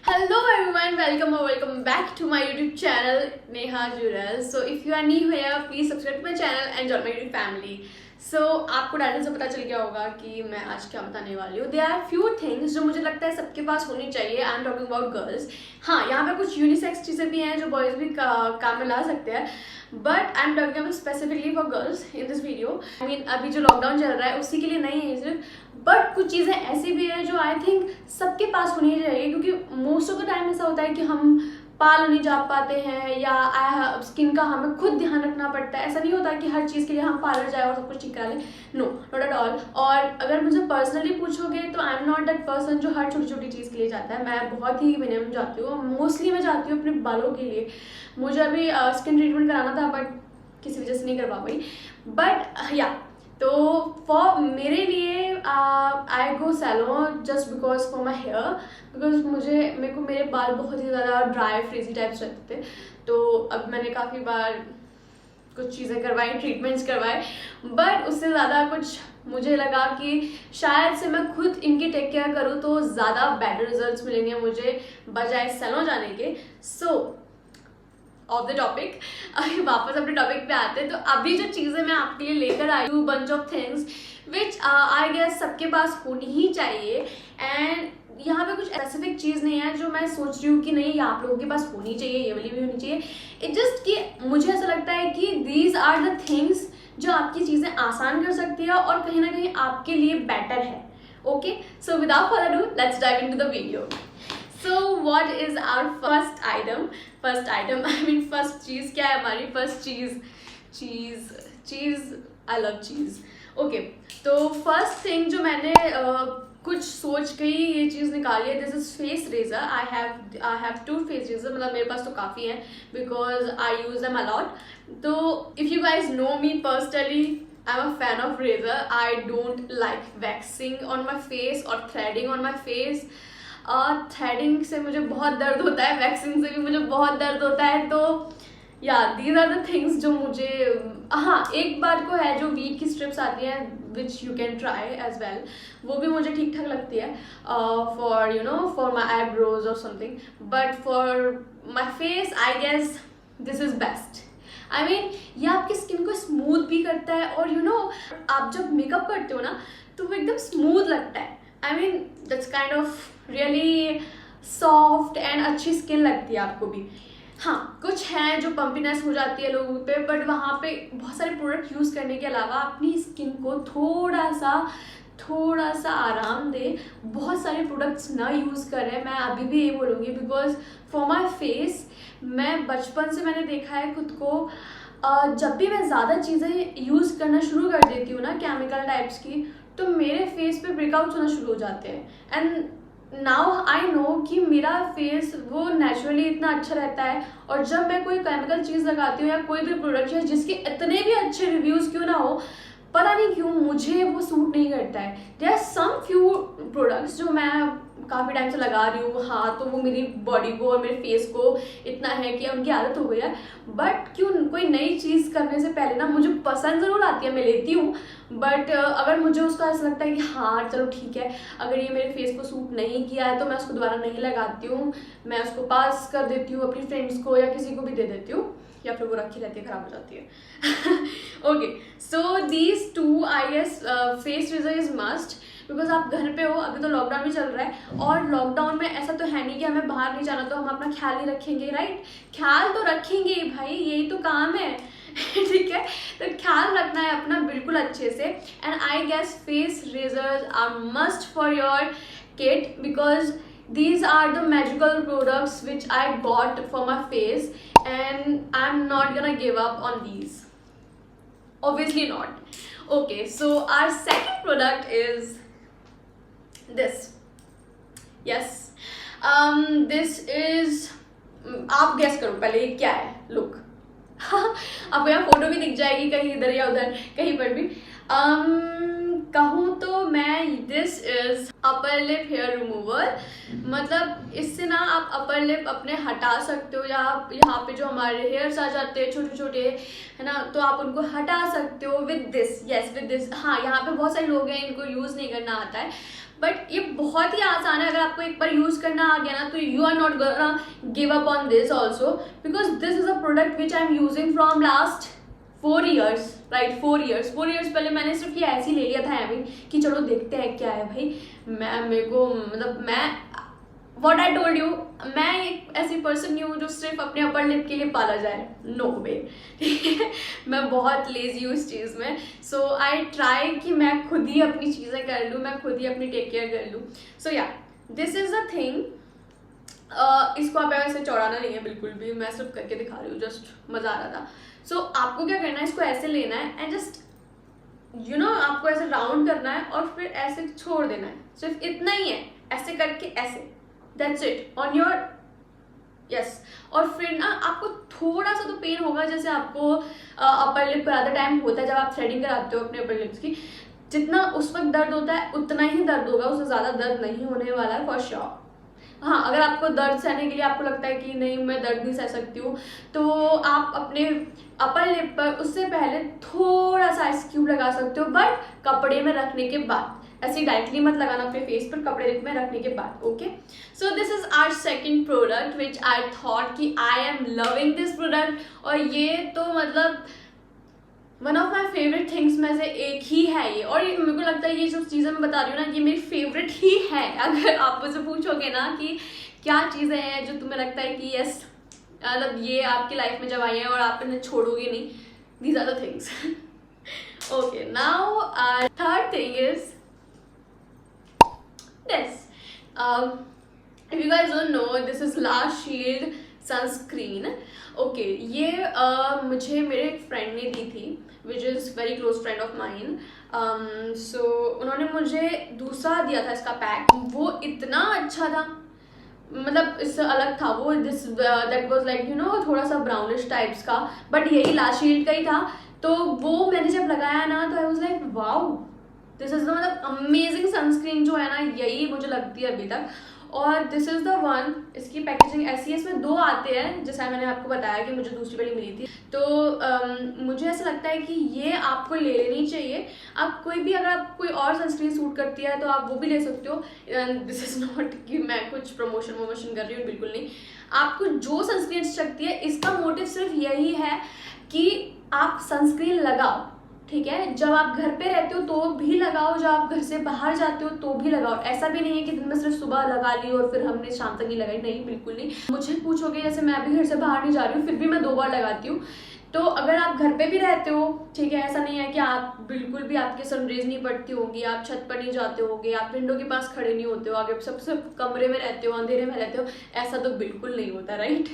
Hello everyone, welcome or welcome back to my YouTube channel Neha Jural. So if you are new here, please subscribe to my channel and join my YouTube family. So आपको title से पता चल गया होगा कि मैं आज क्या बताने वाली हूँ. There are few things जो मुझे लगता है सबके पास होनी चाहिए. I am talking about girls. हाँ, यहाँ पे कुछ यूनिसेक्स चीज़ें भी हैं जो बॉयज़ भी काम में ला सकते हैं. But I am talking about specifically for girls in this video. I mean अभी जो लॉकडाउन चल रहा है उसी के लिए नहीं है सिर्फ, बट कुछ चीज़ें ऐसी भी हैं जो आई थिंक सबके पास होनी चाहिए, क्योंकि मोस्ट ऑफ द टाइम ऐसा होता है कि हम पार्लर नहीं जा पाते हैं या स्किन का हमें खुद ध्यान रखना पड़ता है. ऐसा नहीं होता कि हर चीज़ के लिए हम पार्लर जाए और सब कुछ ठीक करा लें. No, not at all. और अगर मुझे पर्सनली पूछोगे तो I am not that person जो हर छोटी छोटी चीज़ के लिए जाता है. मैं बहुत ही मिनिमम जाती हूँ. मोस्टली मैं जाती हूँ अपने बालों के लिए. मुझे अभी स्किन ट्रीटमेंट कराना था बट किसी वजह से नहीं करवा पाई. बट या तो फॉर मेरे लिए I go salon just because for my hair, because मेरे को मेरे बाल बहुत ही ज़्यादा ड्राई फ्रीजी टाइप्स रहते थे. तो अब मैंने काफ़ी बार कुछ चीज़ें करवाई, ट्रीटमेंट्स करवाए, बट उससे ज़्यादा कुछ मुझे लगा कि शायद से मैं खुद इनकी टेक केयर करूँ तो ज़्यादा बेटर रिजल्ट्स मिलेंगे मुझे बजाय सैलून जाने के. सो ऑफ द टॉपिक, अभी वापस अपने टॉपिक पे आते हैं. तो अभी जो चीज़ें मैं आपके लिए लेकर आई हूँ, bunch of things which I guess सबके पास होनी ही चाहिए. एंड यहाँ पे कुछ स्पेसिफिक चीज़ नहीं है जो मैं सोच रही हूँ कि नहीं ये आप लोगों के पास होनी चाहिए, ये वाली भी होनी चाहिए. इट जस्ट कि मुझे ऐसा लगता है कि दीज आर द थिंग्स जो आपकी चीज़ें आसान कर सकती है और कहीं ना कहीं आपके लिए बेटर है. Okay, so without further ado, let's dive into the video. So what is our first item? I mean first चीज़ क्या है हमारी? First cheese I love cheese. Okay, तो फर्स्ट थिंग जो मैंने कुछ सोच के ही ये चीज़ निकाली है, this is face razor. I have two face razor, मतलब मेरे पास तो काफ़ी है because I use them a lot. तो if you guys know me personally, I'm a fan of razor. I don't like waxing on my face or threading on my face. Threading से मुझे बहुत दर्द होता है, वैक्सिंग से भी मुझे बहुत दर्द होता है. तो या दीज आर द थिंग्स जो मुझे, हाँ एक बार को है जो वीट की स्ट्रिप्स आती हैं which you can try as well, वो भी मुझे ठीक ठाक लगती है फॉर माई आईब्रोज और something. But for my face I guess this is best. I mean ये आपकी स्किन को स्मूथ भी करता है और आप जब मेकअप करते हो ना तो वो एकदम स्मूथ लगता है. I mean that's kind of really soft and अच्छी स्किन लगती है आपको भी. हाँ, कुछ है जो पंपीनेस हो जाती है लोगों पे, बट वहाँ पे बहुत सारे प्रोडक्ट यूज़ करने के अलावा अपनी स्किन को थोड़ा सा आराम दे. बहुत सारे प्रोडक्ट्स ना यूज़ करें, मैं अभी भी ये बोलूँगी, बिकॉज फॉर माई फेस मैं बचपन से मैंने देखा है खुद को, जब भी मैं ज़्यादा चीज़ें यूज़ करना शुरू कर देती हूँ ना केमिकल टाइप्स की, तो मेरे फेस पे ब्रेकआउट्स होना शुरू हो जाते हैं. एंड नाउ आई नो कि मेरा फेस वो नेचुरली इतना अच्छा रहता है, और जब मैं कोई केमिकल चीज़ लगाती हूँ या कोई भी प्रोडक्ट है जिसके इतने भी अच्छे रिव्यूज़ क्यों ना हो, पता नहीं क्यों मुझे वो सूट नहीं करता है. There are some few products जो मैं काफ़ी टाइम से लगा रही हूँ, हाँ, तो वो मेरी बॉडी को और मेरे फेस को इतना है कि उनकी आदत हो गई है. बट क्यों कोई नई चीज़ करने से पहले ना मुझे पसंद ज़रूर आती है, मैं लेती हूँ, बट अगर मुझे उसका ऐसा लगता है कि हाँ चलो ठीक है, अगर ये मेरे फेस को सूट नहीं किया है तो मैं उसको दोबारा नहीं लगाती हूँ, मैं उसको पास कर देती हूँ अपनी फ्रेंड्स को या किसी को भी दे देती हूँ, या फिर वो रखी रहती है, ख़राब हो जाती है. Okay, so these two I guess face razor is must, because आप घर पे हो. अभी तो लॉकडाउन भी चल रहा है और लॉकडाउन में ऐसा तो है नहीं कि हमें बाहर नहीं जाना तो हम अपना ख्याल ही रखेंगे, राइट? ख्याल तो रखेंगे भाई, यही तो काम है. ठीक है, तो ख्याल रखना है अपना बिल्कुल अच्छे से. And I guess face razors are must for your kit, because these are the magical products which I got for my face, and I'm not gonna give up on these, obviously not. Okay, so our second product is this. Yes, this is, आप guess करो पहले ये क्या है. Look, आपको यहाँ photo भी दिख जाएगी कहीं इधर या उधर कहीं पर भी. कहूँ तो मैं this is upper lip hair remover. मतलब इससे ना आप अपर लिप अपने हटा सकते हो, या यहाँ पे जो हमारे हेयर्स आ जाते हैं छोटे छोटे, है ना, तो आप उनको हटा सकते हो with this. Yes, with this. हाँ, यहाँ पे बहुत सारे लोग हैं इनको यूज़ नहीं करना आता है, बट ये बहुत ही आसान है। अगर आपको एक बार यूज़ करना आ गया ना तो you are not gonna give up on this also, because this is a product which I am using from last 4 years, right. 4 years पहले मैंने सिर्फ ये ऐसे ही ले लिया था एमी कि चलो देखते हैं क्या है भाई। मेरे को मतलब मैं व्हाट आई टोल्ड यू, मैं एक ऐसी पर्सन नहीं हूँ जो सिर्फ अपने अपर लिप के लिए पाला जाए, नो वे। ठीक है, मैं बहुत लेजी हूँ इस चीज़ में। सो आई ट्राई कि मैं खुद ही अपनी चीज़ें कर लूँ, मैं खुद ही अपनी टेक केयर कर लूँ। सो yeah, this is a thing. इसको आप ऐसे चौड़ाना नहीं है बिल्कुल भी, मैं सिर्फ करके दिखा रही हूँ, जस्ट मज़ा आ रहा था। सो आपको क्या करना है, इसको ऐसे लेना है एंड जस्ट यू नो आपको ऐसे राउंड करना है और फिर ऐसे छोड़ देना है, सिर्फ इतना ही है, ऐसे करके ऐसे, that's it on your yes. और फिर ना आपको थोड़ा सा तो पेन होगा, जैसे आपको अपर लिप कराते टाइम होता है जब आप थ्रेडिंग कराते हो अपने अपर लिप्स की, जितना उस वक्त दर्द होता है उतना ही दर्द होगा, उससे ज़्यादा दर्द नहीं होने वाला है फॉर श्योर। हाँ, अगर आपको दर्द सहने के लिए आपको लगता है कि नहीं मैं दर्द नहीं सह सकती हूँ, तो आप अपने अपर लिप पर उससे पहले थोड़ा सा आइस क्यूब लगा सकते हो, बट कपड़े में रखने के बाद। ऐसे डायरेक्टली मत लगाना अपने फेस पर, कपड़े में रखने के बाद। Okay, so this is our second product which I thought कि I am loving this product, और ये तो मतलब one of my favourite things में से एक ही है ये। और मेरे को लगता है ये जो चीज़ें मैं बता रही हूँ ना, ये मेरी फेवरेट ही है। अगर आप मुझसे पूछोगे ना कि क्या चीज़ें हैं जो तुम्हें लगता है कि यस, मतलब ये आपकी लाइफ में जब आई है और आप इन्हें छोड़ोगे नहीं, these are the things. Okay, now third thing is this. If you guys don't know, this is La Shield sunscreen. Okay, ये मुझे मेरे एक फ्रेंड ने दी थी, which is very close friend of mine. So उन्होंने मुझे दूसरा दिया था इसका पैक, वो इतना अच्छा था, मतलब इससे अलग था वो। This that was like you know थोड़ा सा ब्राउनिश टाइप्स का, बट यही ला शील्ड का ही था। तो वो मैंने जब लगाया ना तो I was like wow, this is the मतलब अमेजिंग सनस्क्रीन जो है ना, यही मुझे लगती है अभी तक। और दिस इज़ द वन। इसकी पैकेजिंग ऐसी है, इसमें 2 आते हैं, जैसा मैंने आपको बताया कि मुझे दूसरी वाली मिली थी। तो मुझे ऐसा लगता है कि ये आपको ले लेनी चाहिए। आप कोई भी, अगर आप कोई और सनस्क्रीन सूट करती है तो आप वो भी ले सकते हो। दिस इज़ नॉट कि मैं कुछ प्रमोशन कर रही हूँ, बिल्कुल नहीं। आपको जो सनस्क्रीन अच्छी लगती है, इसका मोटिव सिर्फ यही है कि आप सनस्क्रीन लगाओ, ठीक है। जब आप घर पे रहते हो तो भी लगाओ, जब आप घर से बाहर जाते हो तो भी लगाओ। ऐसा भी नहीं है कि दिन में सिर्फ सुबह लगा ली और फिर हमने शाम तक नहीं लगाई, नहीं, बिल्कुल नहीं। मुझे पूछोगे, जैसे मैं अभी घर से बाहर नहीं जा रही हूँ, फिर भी मैं 2 बार लगाती हूँ। तो अगर आप घर पे भी रहते हो, ठीक है, ऐसा नहीं है कि आप बिल्कुल भी आपके सनरेज नहीं पड़ती होगी, आप छत पर नहीं जाते होगे, आप विंडो के पास खड़े नहीं होते हो, आगे सबसे कमरे में रहते हो, अंधेरे में रहते हो, ऐसा तो बिल्कुल नहीं होता, राइट।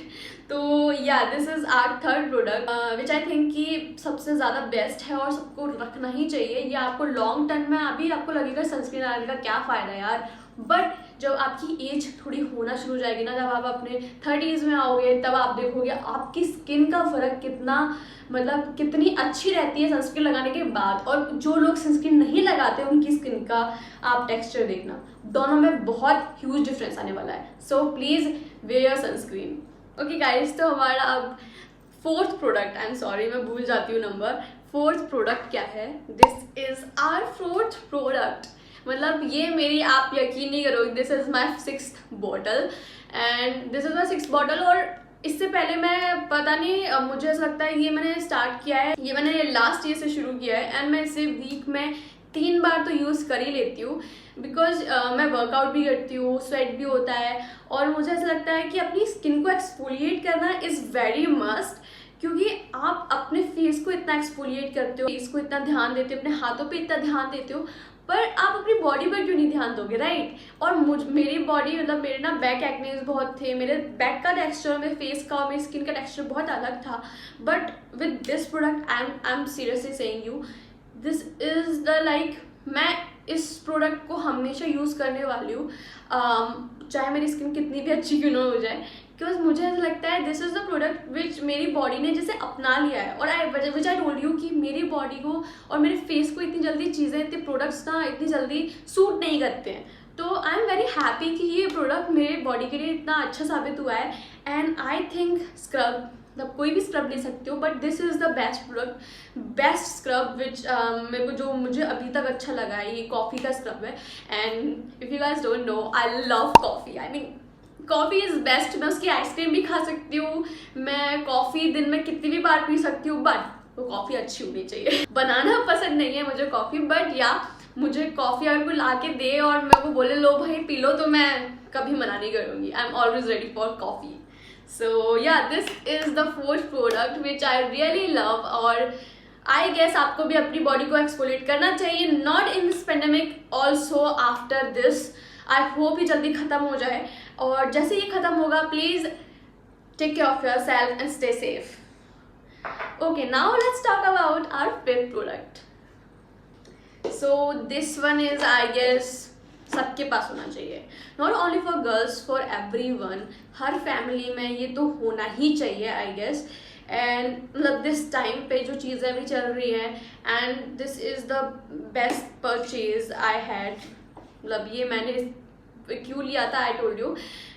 तो yeah, this is our third product which I think कि सबसे ज़्यादा बेस्ट है और सबको रखना ही चाहिए। ये आपको लॉन्ग टर्म में, अभी आपको लगेगा सनस्क्रीन लगाने का क्या फ़ायदा यार, बट जब आपकी एज थोड़ी होना शुरू हो जाएगी ना, जब आप अपने 30s में आओगे, तब आप देखोगे आपकी स्किन का फ़र्क कितना, मतलब कितनी अच्छी रहती है सनस्क्रीन लगाने के बाद। और जो लोग सनस्क्रीन नहीं लगाते उनकी स्किन का आप टेक्सचर देखना, दोनों में बहुत ह्यूज डिफरेंस आने वाला है। So please where sunscreen. Okay guys, तो हमारा अब 4th product, I am sorry मैं भूल जाती हूँ नंबर, 4th प्रोडक्ट क्या है। This is our 4th product. मतलब ये मेरी, आप यकीन नहीं करोगे, this is my 6th bottle and this is my 6th bottle. और इससे पहले मैं पता नहीं, मुझे ऐसा लगता है ये मैंने स्टार्ट किया है, ये मैंने लास्ट ईयर से शुरू किया है एंड मैं इसे वीक में 3 बार तो यूज़ कर ही लेती हूँ, बिकॉज मैं वर्कआउट भी करती हूँ, स्वेट भी होता है, और मुझे ऐसा लगता है कि अपनी स्किन को एक्सफोलिएट करना इज़ वेरी मस्ट। क्योंकि आप अपने फेस को इतना एक्सफोलिएट करते हो, फेस को इतना ध्यान देते हो, अपने हाथों पे इतना ध्यान देते हो, पर आप अपनी बॉडी पर क्यों नहीं ध्यान दोगे, राइट। और मेरी बॉडी, मतलब मेरे ना बैक एक्नेस बहुत थे, मेरे बैक का टेक्सचर, मेरे फेस का और मेरी स्किन का टेक्सचर बहुत अलग था। But with this product I am seriously saying you, this is the like, मैं इस प्रोडक्ट को हमेशा यूज़ करने वाली हूँ। चाहे मेरी स्किन कितनी भी अच्छी क्यों ना हो जाए, बिकॉज मुझे ऐसा लगता है this is the product which मेरी बॉडी ने जैसे अपना लिया है। और आई विच आई टोल्ड यू कि मेरी बॉडी को और मेरे फेस को इतनी जल्दी चीज़ें, इतने प्रोडक्ट्स ना इतनी जल्दी सूट नहीं करते हैं। तो आई एम वेरी हैप्पी कि ये प्रोडक्ट मेरे बॉडी के लिए इतना अच्छा साबित हुआ है। एंड आई थिंक स्क्रब, मतलब कोई भी स्क्रब ले सकते हो, but this is the best product, best scrub which मेरे को जो मुझे अभी तक अच्छा लगा है, ये कॉफ़ी का स्क्रब है। And if you guys don't no, I love coffee. I mean coffee is best. मैं उसकी आइसक्रीम भी खा सकती हूँ, मैं कॉफ़ी दिन में कितनी भी बार पी सकती हूँ, बट वो कॉफ़ी अच्छी होनी चाहिए। बनाना पसंद नहीं है मुझे कॉफ़ी, बट या मुझे कॉफ़ी अगर कोई ला के दे और मेरे को बोले लो भाई पी लो, तो मैं कभी मना नहीं करूँगी। I am always ready for coffee. So yeah this is the fourth product which I really love. और आई गेस आपको भी अपनी बॉडी को एक्सफोलिएट करना चाहिए, not in this pandemic, also after this. I hope ये जल्दी ख़त्म हो जाए, और जैसे ये ख़त्म होगा please take care of yourself and stay safe. Okay, now let's talk about our fifth product. So this one is I guess सबके पास होना चाहिए, not only for girls, for everyone. हर फैमिली में ये तो होना ही चाहिए आई गेस। एंड मतलब दिस टाइम पे जो चीज़ें अभी चल रही हैं, and this is the best purchase I had. मतलब ये मैंने क्यों लिया था, आई टोल्ड यू,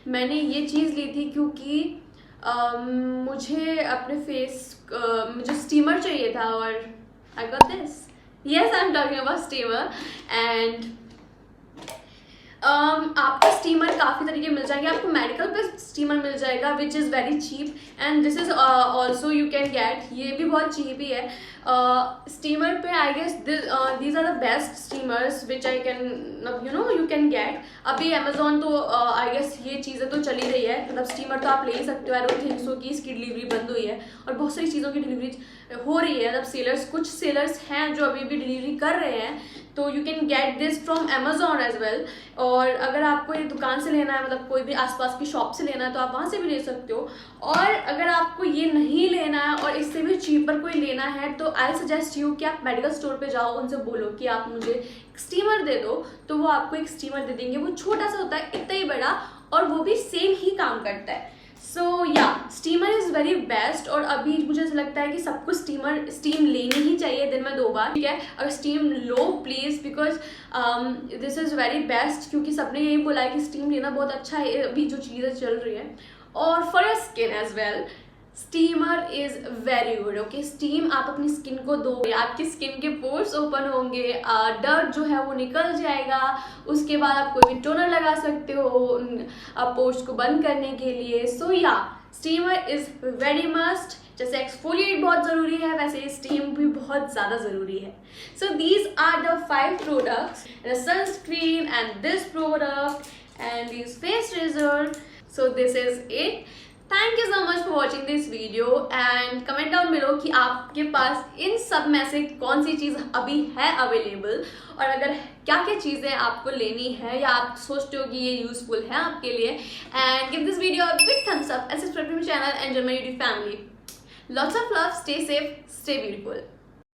मैंने ये चीज़ ली थी क्योंकि मुझे अपने फेस मुझे स्टीमर चाहिए था, और I got this. Yes, I am talking about steamer. And आपको स्टीमर काफ़ी तरीके मिल जाएंगे। आपको मेडिकल पे स्टीमर मिल जाएगा which is very cheap, and this is also you can get, ये भी बहुत चीप ही है। स्टीमर पे I guess these are the best steamers which I can you can get. अभी अमेजोन तो आई गेस ये चीज़ें तो चली रही है, मतलब स्टीमर तो आप ले ही सकते हो। आई डोंट थिंक सो कि इसकी डिलीवरी बंद हुई है, और बहुत सारी चीज़ों की डिलीवरी हो रही है। मतलब सेलर्स, कुछ सेलर्स हैं जो अभी भी डिलीवरी कर रहे हैं, तो you can get this from Amazon as well. और अगर आपको ये दुकान से लेना है, मतलब कोई भी आसपास की शॉप से लेना है, तो आप वहाँ से भी ले सकते हो। और अगर आपको ये नहीं लेना है और इससे भी चीपर कोई लेना है, तो आई सजेस्ट यू कि आप मेडिकल स्टोर पे जाओ, उनसे बोलो कि आप मुझे एक स्टीमर दे दो, तो वो आपको एक स्टीमर दे देंगे। वो छोटा सा होता है, इतना ही बड़ा, और वो भी सेम ही काम करता है। सो या स्टीमर इज़ वेरी बेस्ट। और अभी मुझे ऐसा लगता है कि सबको स्टीम लेनी ही चाहिए दिन में 2 बार, ठीक है। अगर steam low please, because this is very best, क्योंकि सबने यही बोला है कि स्टीम लेना बहुत अच्छा है अभी जो चीज़ें चल रही है। और for your skin as well, steamer is very good. Okay, steam आप अपनी स्किन को दोगे, आपकी स्किन के पोर्स ओपन होंगे, डर्ट जो है वो निकल जाएगा। उसके बाद आप कोई भी टोनर लगा सकते हो पोर्स को बंद करने के लिए। सो या स्टीमर इज़ वेरी मस्ट। जैसे एक्सफोलिएट बहुत ज़रूरी है, वैसे स्टीम भी बहुत ज़्यादा ज़रूरी है। So these are the 5 products, the sunscreen and this product and this face razor. So this is it. Thank you so much for watching this video, and comment down below कि आपके पास इन सब में से कौन सी चीज़ अभी है अवेलेबल, और अगर क्या क्या चीज़ें आपको लेनी है या आप सोचते हो कि ये यूजफुल है आपके लिए। And give this video a big thumbs up and subscribe to my channel and join my YouTube family. Lots of love, stay safe, stay beautiful.